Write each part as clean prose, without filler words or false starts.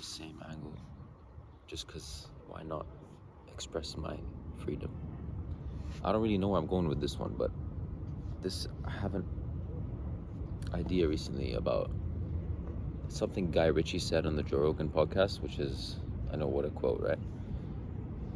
the same angle, just because why not express my freedom? I don't really know where I'm going with this one, but I have an idea recently about something Guy Ritchie said on the Joe Rogan podcast, which is, I know what a quote, right?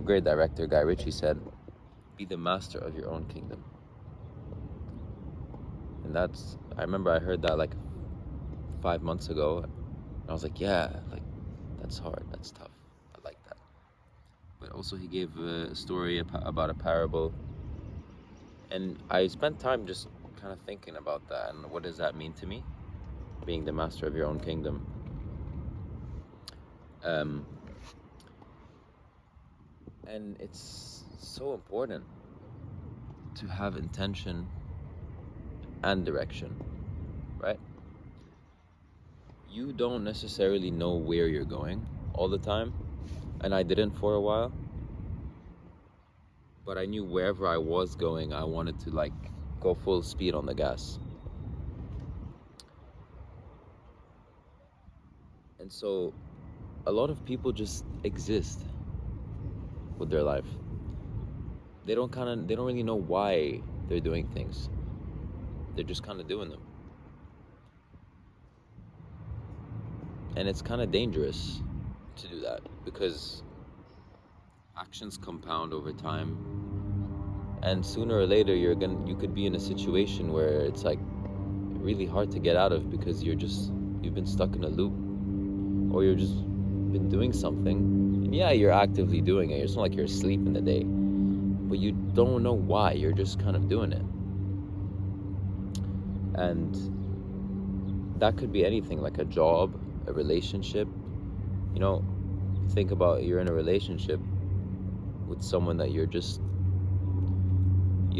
Great director Guy Ritchie said, "Be the master of your own kingdom." And I remember I heard that like 5 months ago, and I was like, yeah, like that's hard, that's tough. I like that. But also he gave a story about a parable, and I spent time just kind of thinking about that and what does that mean to me, being the master of your own kingdom. And it's so important to have intention and direction, right? You don't necessarily know where you're going all the time, and I didn't for a while, but I knew wherever I was going, I wanted to like go full speed on the gas. And so a lot of people just exist with their life. They don't really know why they're doing things. They're just kind of doing them. And it's kind of dangerous to do that because actions compound over time, and sooner or later you could be in a situation where it's like really hard to get out of because you've been stuck in a loop, or you're just been doing something, and yeah, you're actively doing it. It's not like you're asleep in the day, but you don't know why. You're just kind of doing it. And that could be anything, like a job, a relationship. You know, think about, you're in a relationship with someone that you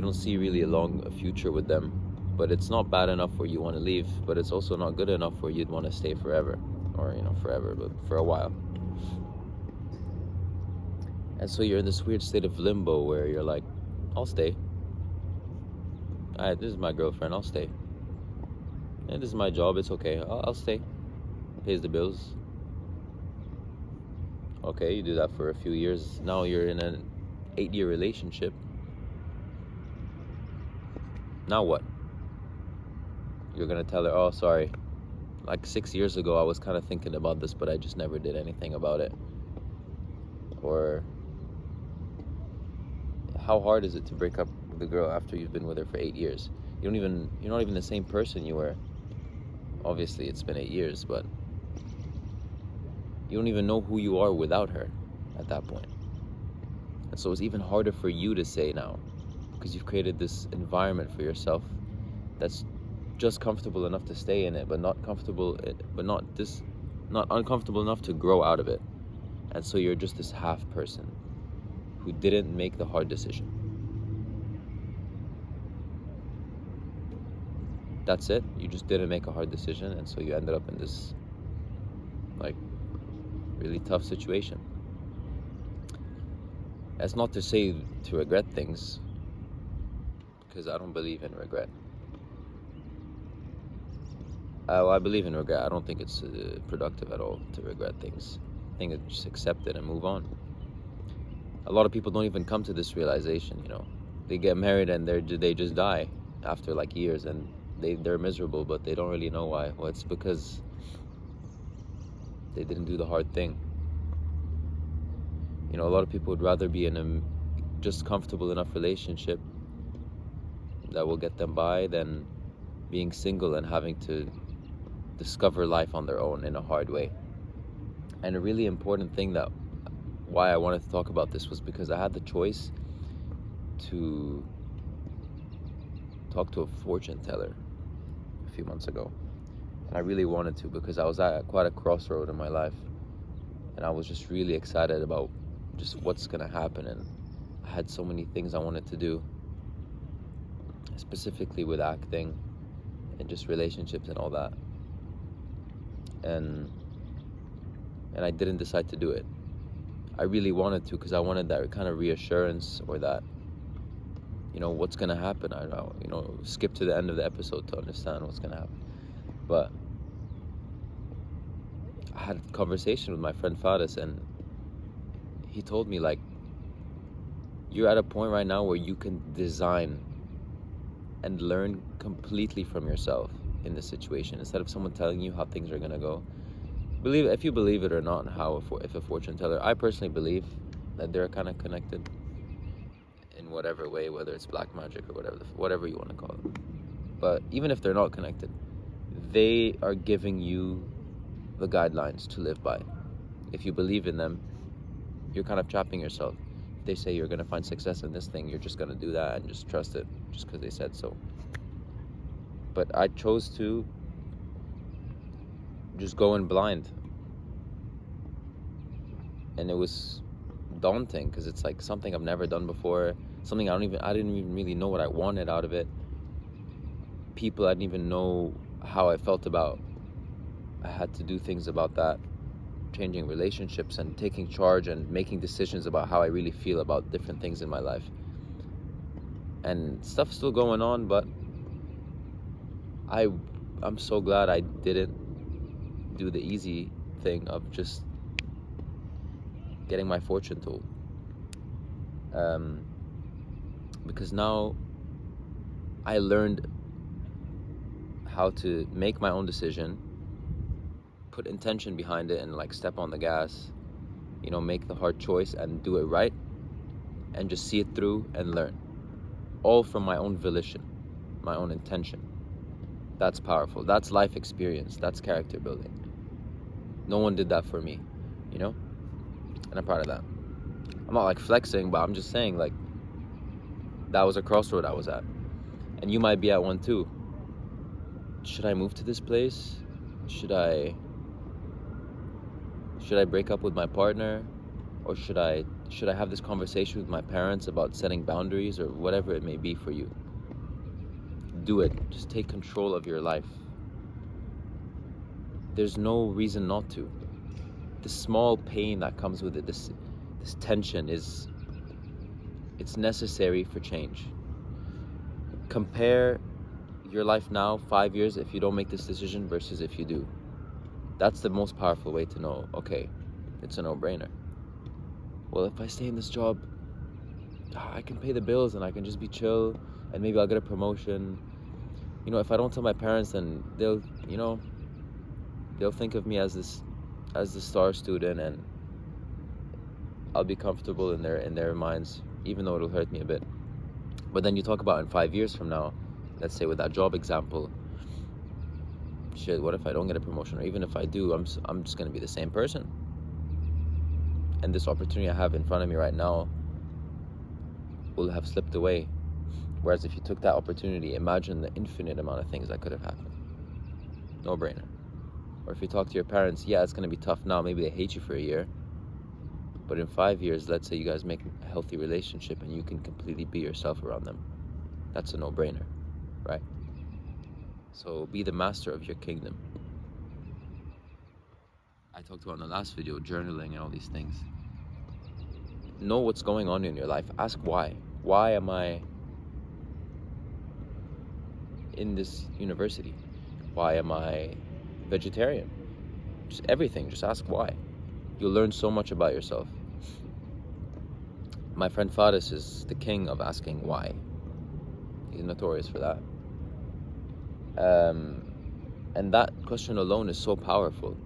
don't see really a future with them, but it's not bad enough where you want to leave, but it's also not good enough where you'd want to stay forever, or forever, but for a while. And so you're in this weird state of limbo where you're like, I'll stay. Alright, this is my girlfriend, I'll stay. And this is my job, it's okay, I'll stay. Pays the bills. Okay, you do that for a few years. Now you're in an 8-year relationship. Now what? You're gonna tell her, oh, sorry, like 6 years ago I was kind of thinking about this, but I just never did anything about it. Or how hard is it to break up with a girl after you've been with her for 8 years? You're not even the same person you were. Obviously it's been 8 years, but you don't even know who you are without her at that point. And so it's even harder for you to say now, because you've created this environment for yourself that's just comfortable enough to stay in it, but not uncomfortable enough to grow out of it. And so you're just this half person who didn't make the hard decision. That's it. You just didn't make a hard decision, and so you ended up in this like really tough situation. That's not to say to regret things, because I don't believe in regret. I believe in regret. I don't think it's productive at all to regret things. I think it's just accept it and move on. A lot of people don't even come to this realization, They get married and they just die after like years, and they're miserable, but they don't really know why. Well, it's because they didn't do the hard thing. A lot of people would rather be in a just comfortable enough relationship that will get them by than being single and having to discover life on their own in a hard way. And a really important thing why I wanted to talk about this was because I had the choice to talk to a fortune teller a few months ago. And I really wanted to, because I was at quite a crossroad in my life, and I was just really excited about just what's gonna happen, and I had so many things I wanted to do, specifically with acting and just relationships and all that. And I didn't decide to do it. I really wanted to, because I wanted that kind of reassurance, or that, what's gonna happen. I don't know, skip to the end of the episode to understand what's gonna happen. But I had a conversation with my friend Faris, and he told me, like, you're at a point right now where you can design and learn completely from yourself in this situation, instead of someone telling you how things are gonna go. Believe, if you believe it or not, if a fortune teller, I personally believe that they're kind of connected in whatever way, whether it's black magic or whatever you want to call it. But even if they're not connected, they are giving you the guidelines to live by. If you believe in them, you're kind of trapping yourself. If they say you're going to find success in this thing, you're just going to do that and just trust it just because they said so. But I chose to just go in blind. And it was daunting because it's like something I've never done before, something I didn't even really know what I wanted out of it. People I didn't even know how I felt about. I had to do things about that, changing relationships and taking charge and making decisions about how I really feel about different things in my life. And stuff's still going on, but I'm so glad I didn't do the easy thing of just getting my fortune told. Because now I learned how to make my own decision, put intention behind it, and like step on the gas, make the hard choice and do it right, and just see it through and learn, all from my own volition, my own intention. That's powerful. That's life experience. That's character building. No one did that for me, and I'm proud of that. I'm not like flexing, but I'm just saying, like, that was a crossroad I was at, and you might be at one too. Should I move to this place? Should I break up with my partner? Or should I have this conversation with my parents about setting boundaries, or whatever it may be for you? Do it. Just take control of your life. There's no reason not to. The small pain that comes with it, this tension, it's necessary for change. Compare your life now, 5 years, if you don't make this decision versus if you do. That's the most powerful way to know, okay, it's a no-brainer. Well, if I stay in this job, I can pay the bills and I can just be chill, and maybe I'll get a promotion. If I don't tell my parents, then they'll think of me as the star student, and I'll be comfortable in their minds, even though it'll hurt me a bit. But then you talk about in 5 years from now, let's say with that job example, shit, what if I don't get a promotion? Or even if I do, I'm just going to be the same person. And this opportunity I have in front of me right now will have slipped away. Whereas if you took that opportunity, imagine the infinite amount of things that could have happened. No brainer. Or if you talk to your parents, yeah, it's going to be tough now. Maybe they hate you for a year. But in 5 years, let's say you guys make a healthy relationship and you can completely be yourself around them. That's a no-brainer, right? So be the master of your kingdom. I talked about in the last video, journaling and all these things. Know what's going on in your life. Ask why. Why am I in this university? Why am I vegetarian? Just everything. Just ask why. You'll learn so much about yourself. My friend Faris is the king of asking why. He's notorious for that. And that question alone is so powerful.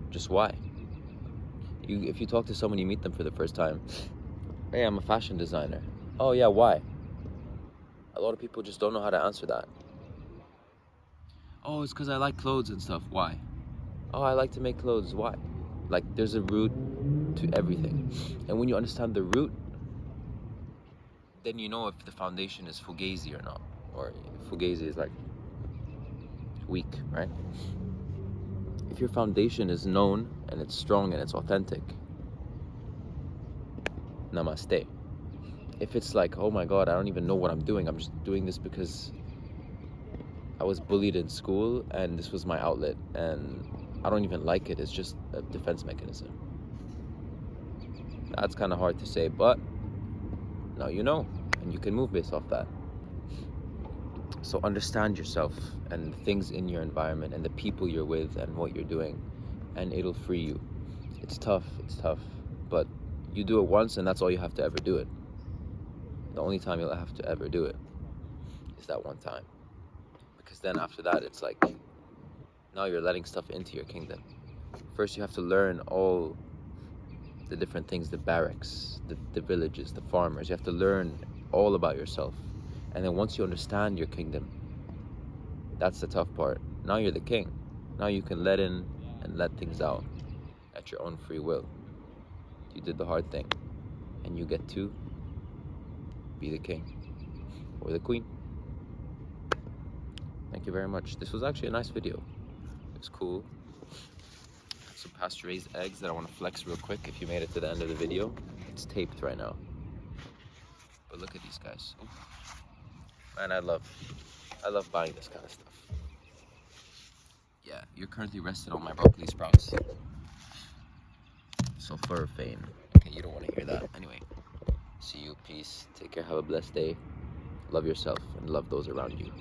Just why? If you talk to someone, you meet them for the first time. Hey, I'm a fashion designer. Oh yeah, why? A lot of people just don't know how to answer that. Oh, it's because I like clothes and stuff. Why? Oh, I like to make clothes. Why? Like, there's a root to everything. And when you understand the root, then you know if the foundation is fugazi or not. Or fugazi is like weak, right? If your foundation is known and it's strong and it's authentic, namaste. If it's like, oh my God, I don't even know what I'm doing, I'm just doing this because I was bullied in school and this was my outlet and I don't even like it, it's just a defense mechanism. That's kind of hard to say, but now you know, and you can move based off that. So understand yourself and things in your environment and the people you're with and what you're doing, and it'll free you. It's tough, but you do it once and that's all you have to ever do it. The only time you'll have to ever do it is that one time. Because then after that, it's like, now you're letting stuff into your kingdom. First you have to learn all the different things, the barracks, the villages, the farmers. You have to learn all about yourself. And then once you understand your kingdom, that's the tough part. Now you're the king. Now you can let in and let things out at your own free will. You did the hard thing, and you get to be the king or the queen. Thank you very much. This was actually a nice video. It was cool. Some pasture-raised eggs that I want to flex real quick. If you made it to the end of the video, it's taped right now. But look at these guys. Ooh. Man, I love buying this kind of stuff. Yeah, you're currently resting on my broccoli sprouts. Sulforaphane. Okay, you don't want to hear that. Anyway, see you. Peace. Take care. Have a blessed day. Love yourself and love those around you.